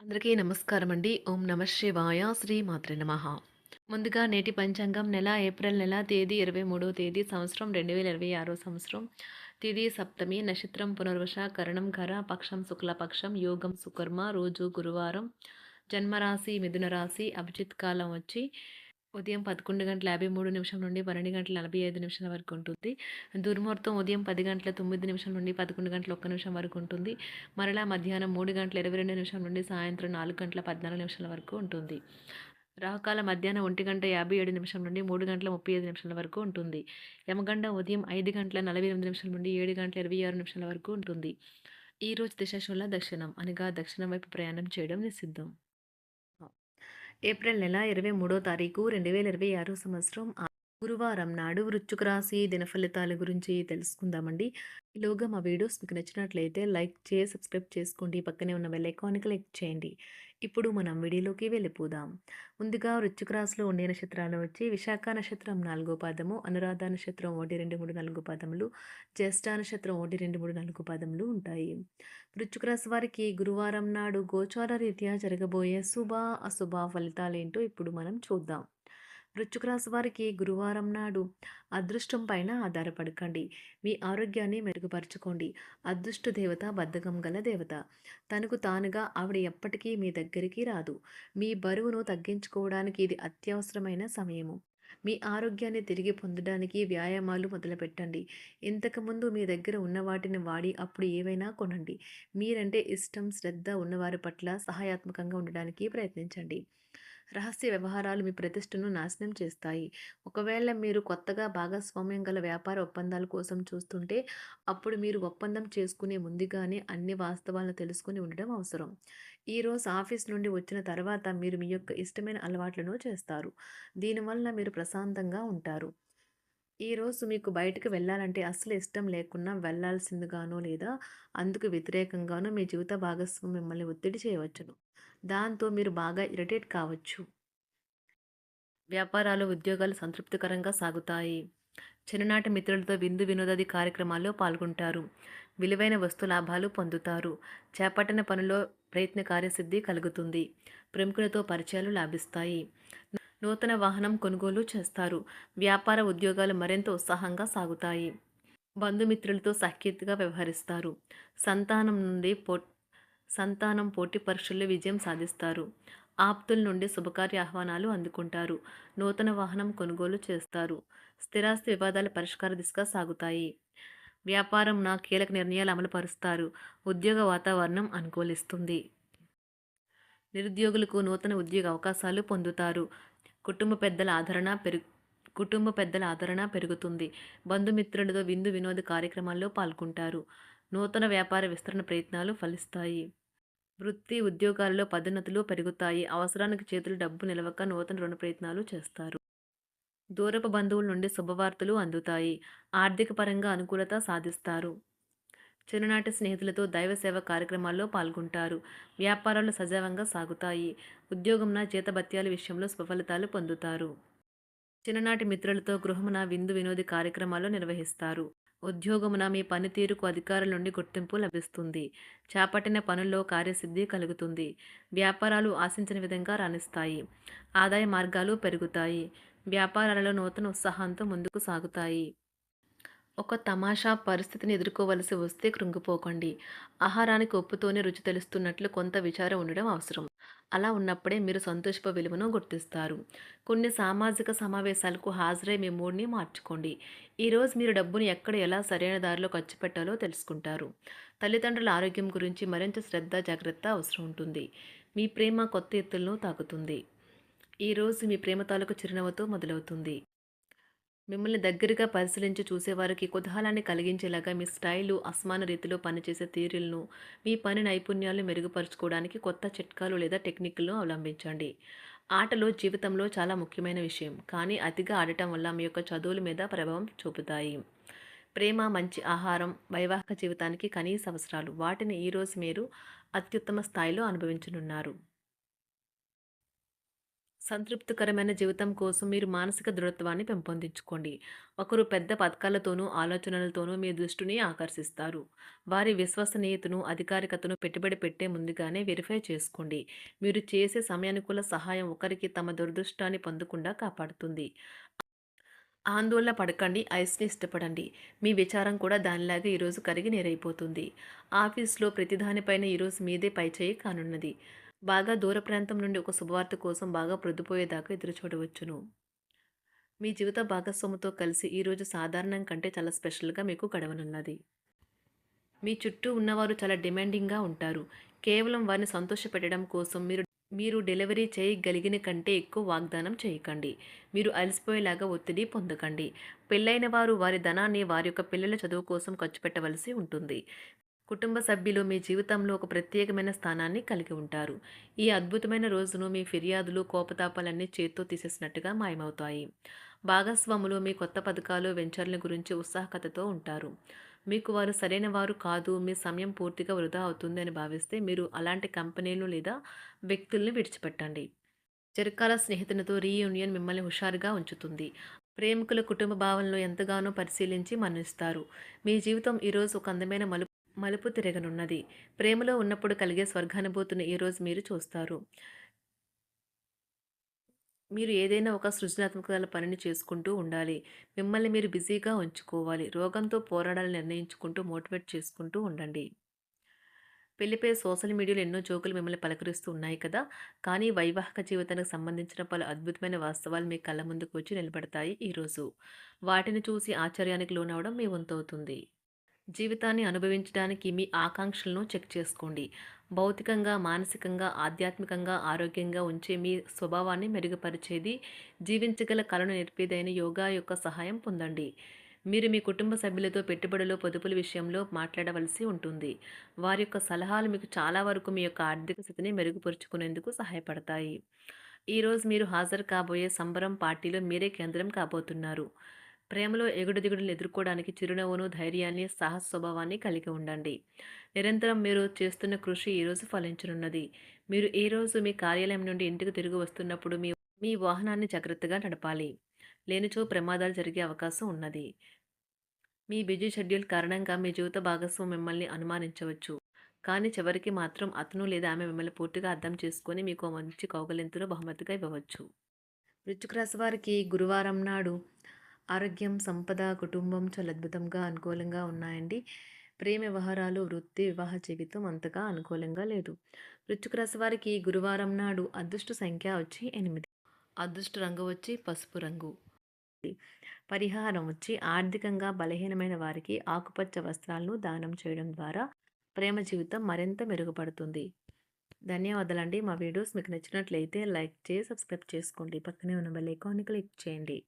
అందరికీ నమస్కారం అండి. ఓం నమ శివాయ. శ్రీ మాత్రే నమః. ముందుగా నేటి పంచాంగం నెల ఏప్రిల్ నెల తేదీ 23వ తేదీ సంవత్సరం 2026 సంవత్సరం. తిథి సప్తమి, నక్షత్రం పునర్వస, కరణం ఖర, పక్షం శుక్లపక్షం, యోగం సుకర్మ, రోజు గురువారం, జన్మరాశి మిథున రాశి, అభిజిత్ కాలం వచ్చి ఉదయం 11:53 నుండి 12:45 వరకు ఉంటుంది. దుర్ముహూర్తం ఉదయం 10:09 నుండి 11:01 వరకు ఉంటుంది. మరలా మధ్యాహ్నం 3:22 నుండి సాయంత్రం 4:14 వరకు ఉంటుంది. రాహుకాలం మధ్యాహ్నం 1:57 నుండి 3:35 వరకు ఉంటుంది. యమగండం ఉదయం 5:48 నుండి 7:26 వరకు ఉంటుంది. ఈరోజు దిశాశూల దక్షిణం అనగా దక్షిణం వైపు ప్రయాణం చేయడం నిషిద్ధం. ఏప్రిల్ నెల 23వ తారీఖు 2026 సంవత్సరం గురువారం నాడు వృశ్చిక రాశి దినఫలితాల గురించి తెలుసుకుందామండి. ఈలోగా మా వీడియోస్ మీకు నచ్చినట్లయితే లైక్ చేసి సబ్స్క్రైబ్ చేసుకోండి. పక్కనే ఉన్న బెల్ ఐకాన్ని క్లిక్ చేయండి. ఇప్పుడు మనం వీడియోలోకి వెళ్ళిపోదాం. ముందుగా వృశ్చిక రాశిలో ఉండే నక్షత్రాలు వచ్చి విశాఖ నక్షత్రం 4వ పాదము, అనురాధ నక్షత్రం 1, 2, 3, 4 పాదములు, జ్యేష్ఠ నక్షత్రం 1, 2, 3, 4 పాదములు ఉంటాయి. వృశ్చిక రాశి వారికి గురువారం నాడు గోచార రీత్యా జరగబోయే శుభ అశుభ ఫలితాలేంటో ఇప్పుడు మనం చూద్దాం. వృశ్చిక రాశి వారికి గురువారం నాడు అదృష్టం పైన ఆధారపడకండి. మీ ఆరోగ్యాన్ని మెరుగుపరచుకోండి. అదృష్ట దేవత బద్ధకం గల దేవత. తనకు తానుగా ఆవిడ ఎప్పటికీ మీ దగ్గరికి రాదు. మీ బరువును తగ్గించుకోవడానికి ఇది అత్యవసరమైన సమయము. మీ ఆరోగ్యాన్ని తిరిగి పొందడానికి వ్యాయామాలు మొదలుపెట్టండి. ఇంతకుముందు మీ దగ్గర ఉన్న వాటిని వాడి అప్పుడు ఏవైనా కొనండి. మీరంటే ఇష్టం, శ్రద్ధ ఉన్నవారి పట్ల సహాయాత్మకంగా ఉండడానికి ప్రయత్నించండి. రహస్య వ్యవహారాలు మీ ప్రతిష్టను నాశనం చేస్తాయి. ఒకవేళ మీరు కొత్తగా భాగస్వామ్యం గల వ్యాపార ఒప్పందాల కోసం చూస్తుంటే అప్పుడు మీరు ఒప్పందం చేసుకునే ముందుగానే అన్ని వాస్తవాలను తెలుసుకుని ఉండడం అవసరం. ఈరోజు ఆఫీస్ నుండి వచ్చిన తర్వాత మీరు మీ యొక్క ఇష్టమైన అలవాట్లను చేస్తారు. దీనివల్ల మీరు ప్రశాంతంగా ఉంటారు. ఈరోజు మీకు బయటకు వెళ్ళాలంటే అస్సలు ఇష్టం లేకున్నా వెళ్ళాల్సిందిగానో లేదా అందుకు వ్యతిరేకంగానో మీ జీవిత భాగస్వామి మిమ్మల్ని ఒత్తిడి చేయవచ్చును. దాంతో మీరు బాగా ఇరిటేట్ కావచ్చు. వ్యాపారాలు, ఉద్యోగాలు సంతృప్తికరంగా సాగుతాయి. చిన్ననాటి మిత్రులతో విందు వినోదాది కార్యక్రమాల్లో పాల్గొంటారు. విలువైన వస్తు లాభాలు పొందుతారు. చేపట్టిన పనిలో ప్రయత్న కార్యసిద్ధి కలుగుతుంది. ప్రముఖులతో పరిచయాలు లాభిస్తాయి. నూతన వాహనం కొనుగోలు చేస్తారు. వ్యాపార ఉద్యోగాలు మరింత ఉత్సాహంగా సాగుతాయి. బంధుమిత్రులతో సఖ్యతగా వ్యవహరిస్తారు. సంతానం నుండి సంతానం పోటీ పరీక్షల్లో విజయం సాధిస్తారు. ఆప్తుల నుండి శుభకార్య ఆహ్వానాలు అందుకుంటారు. నూతన వాహనం కొనుగోలు చేస్తారు. స్థిరాస్తి వివాదాల పరిష్కార దిశగా సాగుతాయి. వ్యాపారం కీలక నిర్ణయాలు అమలు పరుస్తారు. ఉద్యోగ వాతావరణం అనుకూలిస్తుంది. నిరుద్యోగులకు నూతన ఉద్యోగ అవకాశాలు పొందుతారు. కుటుంబ పెద్దల ఆదరణ పెరుగుతుంది. బంధుమిత్రులతో విందు వినోద కార్యక్రమాల్లో పాల్గొంటారు. నూతన వ్యాపార విస్తరణ ప్రయత్నాలు ఫలిస్తాయి. వృత్తి ఉద్యోగాల్లో పదోన్నతులు పెరుగుతాయి. అవసరానికి చేతులు డబ్బు నిలవక నూతన రుణ ప్రయత్నాలు చేస్తారు. దూరపు బంధువుల నుండి శుభవార్తలు అందుతాయి. ఆర్థిక పరంగా అనుకూలత సాధిస్తారు. చిన్ననాటి స్నేహితులతో దైవ సేవ కార్యక్రమాల్లో పాల్గొంటారు. వ్యాపారాలు సజావంగా సాగుతాయి. ఉద్యోగంన జీతభత్యాల విషయంలో స్వఫలితాలు పొందుతారు. చిన్ననాటి మిత్రులతో గృహమున విందు వినోది కార్యక్రమాలు నిర్వహిస్తారు. ఉద్యోగమున మీ పనితీరుకు అధికారుల నుండి గుర్తింపు లభిస్తుంది. చేపట్టిన పనుల్లో కార్యసిద్ధి కలుగుతుంది. వ్యాపారాలు ఆశించిన విధంగా రాణిస్తాయి. ఆదాయ మార్గాలు పెరుగుతాయి. వ్యాపారాలలో నూతన ఉత్సాహంతో ముందుకు సాగుతాయి. ఒక తమాషా పరిస్థితిని ఎదుర్కోవలసి వస్తే కృంగిపోకండి. ఆహారానికి ఉప్పుతోనే రుచి తెలుస్తున్నట్లు కొంత విచారం ఉండడం అవసరం. అలా ఉన్నప్పుడే మీరు సంతోషపు విలువను గుర్తిస్తారు. కొన్ని సామాజిక సమావేశాలకు హాజరై మీ మూడ్ని మార్చుకోండి. ఈరోజు మీరు డబ్బుని ఎక్కడ ఎలా సరైన దారిలో ఖర్చు పెట్టాలో తెలుసుకుంటారు. తల్లిదండ్రుల ఆరోగ్యం గురించి మరింత శ్రద్ధ జాగ్రత్త అవసరం ఉంటుంది. మీ ప్రేమ కొత్త ఎత్తులను తాకుతుంది. ఈరోజు మీ ప్రేమ తాలూకు చిరునవ్వుతో మొదలవుతుంది. మిమ్మల్ని దగ్గరగా పరిశీలించి చూసేవారికి కుతూహలాన్ని కలిగించేలాగా మీ స్టైలు, అసమాన రీతిలో పనిచేసే తీరులను, మీ పని నైపుణ్యాలను మెరుగుపరుచుకోవడానికి కొత్త చిట్కాలు లేదా టెక్నిక్లను అవలంబించండి. ఆటలు జీవితంలో చాలా ముఖ్యమైన విషయం, కానీ అతిగా ఆడటం వల్ల మీ యొక్క చదువుల మీద ప్రభావం చూపుతాయి. ప్రేమ, మంచి ఆహారం, వైవాహిక జీవితానికి కనీస అవసరాలు. వాటిని ఈరోజు మీరు అత్యుత్తమ స్థాయిలో అనుభవించనున్నారు. సంతృప్తికరమైన జీవితం కోసం మీరు మానసిక దృఢత్వాన్ని పెంపొందించుకోండి. ఒకరు పెద్ద పథకాలతోనూ, ఆలోచనలతోనూ మీ దృష్టిని ఆకర్షిస్తారు. వారి విశ్వసనీయతను, అధికారికతను పెట్టుబడి పెట్టే ముందుగానే వెరిఫై చేసుకోండి. మీరు చేసే సమయానుకూల సహాయం ఒకరికి తమ దురదృష్టాన్ని పొందకుండా కాపాడుతుంది. ఆందోళన పడకండి. ఐస్‌ని ఇష్టపడండి. మీ విచారం కూడా దానిలాగే ఈరోజు కరిగి నీరైపోతుంది. ఆఫీస్‌లో ప్రతి దానిపైన ఈరోజు మీదే పైచేయి కానున్నది. బాగా దూర ప్రాంతం నుండి ఒక శుభవార్త కోసం బాగా ప్రొద్దుపోయేదాకా ఎదురుచూడవచ్చును. మీ జీవిత భాగస్వామితో కలిసి ఈరోజు సాధారణం కంటే చాలా స్పెషల్‌గా మీకు గడవనున్నది. మీ చుట్టూ ఉన్నవారు చాలా డిమాండింగ్‌గా ఉంటారు. కేవలం వారిని సంతోషపెట్టడం కోసం మీరు మీరు డెలివరీ చేయగలిగిన కంటే ఎక్కువ వాగ్దానం చేయకండి. మీరు అలసిపోయేలాగా ఒత్తిడి పొందకండి. పెళ్ళైన వారు వారి ధనాన్ని వారి యొక్క పిల్లల చదువు కోసం ఖర్చు పెట్టవలసి ఉంటుంది. కుటుంబ సభ్యులు మీ జీవితంలో ఒక ప్రత్యేకమైన స్థానాన్ని కలిగి ఉంటారు. ఈ అద్భుతమైన రోజును మీ ఫిర్యాదులు, కోపతాపాలన్నీ చేత్తో తీసేసినట్టుగా మాయమవుతాయి. భాగస్వాములు మీ కొత్త పథకాలు, వెంచర్ల గురించి ఉత్సాహకతతో ఉంటారు. మీకు వారు సరైన వారు కాదు, మీ సమయం పూర్తిగా వృధా అవుతుంది అని భావిస్తే మీరు అలాంటి కంపెనీలు లేదా వ్యక్తుల్ని విడిచిపెట్టండి. చిరకాల స్నేహితునితో రీయూనియన్ మిమ్మల్ని హుషారుగా ఉంచుతుంది. ప్రేమికుల కుటుంబ భావనలు ఎంతగానో పరిశీలించి మన్నిస్తారు. మీ జీవితం ఈరోజు ఒక అందమైన మలుపు తిరగనున్నది. ప్రేమలో ఉన్నప్పుడు కలిగే స్వర్గానుభూతిని ఈరోజు మీరు చూస్తారు. మీరు ఏదైనా ఒక సృజనాత్మక పనిని చేసుకుంటూ ఉండాలి. మిమ్మల్ని మీరు బిజీగా ఉంచుకోవాలి. రోగంతో పోరాడాలని నిర్ణయించుకుంటూ మోటివేట్ చేసుకుంటూ ఉండండి. పెళ్లిపై సోషల్ మీడియాలో ఎన్నో జోకులు మిమ్మల్ని పలకరిస్తూ ఉన్నాయి కదా! కానీ వైవాహిక జీవితానికి సంబంధించిన పలు అద్భుతమైన వాస్తవాలు మీ కళ్ళ ముందుకు వచ్చి నిలబడతాయి ఈరోజు. వాటిని చూసి ఆశ్చర్యానికి లోనవ్వడం మీ వంతవుతుంది. జీవితాన్ని అనుభవించడానికి మీ ఆకాంక్షలను చెక్ చేసుకోండి. భౌతికంగా, మానసికంగా, ఆధ్యాత్మికంగా ఆరోగ్యంగా ఉంచే మీ స్వభావాన్ని మెరుగుపరిచేది, జీవించగల కళను నేర్పేదైన యోగా యొక్క సహాయం పొందండి. మీరు మీ కుటుంబ సభ్యులతో పెట్టుబడులు, పొదుపుల విషయంలో మాట్లాడవలసి ఉంటుంది. వారి యొక్క సలహాలు మీకు చాలా వరకు మీ యొక్క ఆర్థిక స్థితిని మెరుగుపరుచుకునేందుకు సహాయపడతాయి. ఈరోజు మీరు హాజరు కాబోయే సంబరం పార్టీలో మీరే కేంద్రం కాబోతున్నారు. ప్రేమలో ఎగుడుదిగుడులను ఎదుర్కోవడానికి చిరునవ్వును, ధైర్యాన్ని, సాహస స్వభావాన్ని కలిగి ఉండండి. నిరంతరం మీరు చేస్తున్న కృషి ఈరోజు ఫలించనున్నది. మీరు ఈ రోజు మీ కార్యాలయం నుండి ఇంటికి తిరిగి వస్తున్నప్పుడు మీ మీ వాహనాన్ని జాగ్రత్తగా నడపాలి. లేనిచో ప్రమాదాలు జరిగే అవకాశం ఉన్నది. మీ బిజీ షెడ్యూల్ కారణంగా మీ జీవిత భాగస్వామి మిమ్మల్ని అనుమానించవచ్చు. కానీ చివరికి మాత్రం అతను లేదా ఆమె మిమ్మల్ని పూర్తిగా అర్థం చేసుకొని మీకు ఓ మంచి కౌగిలింతను బహుమతిగా ఇవ్వవచ్చు. వృశ్చిక రాశి వారికి గురువారం నాడు ఆరోగ్యం, సంపద, కుటుంబం చాలా అద్భుతంగా అనుకూలంగా ఉన్నాయండి. ప్రేమ వ్యవహారాలు, వృత్తి, వివాహ జీవితం అంతగా అనుకూలంగా లేదు. వృశ్చిక రాశి వారికి గురువారం నాడు అదృష్ట సంఖ్య వచ్చి 8. అదృష్ట రంగు వచ్చి పసుపు రంగు. పరిహారం వచ్చి ఆర్థికంగా బలహీనమైన వారికి ఆకుపచ్చ వస్త్రాలను దానం చేయడం ద్వారా ప్రేమ జీవితం మరింత మెరుగుపడుతుంది. ధన్యవాదాలండి. మా వీడియోస్ మీకు నచ్చినట్లయితే లైక్ చేసి సబ్స్క్రైబ్ చేసుకోండి. పక్కనే ఉన్న బెల్ ఐకాన్ని క్లిక్ చేయండి.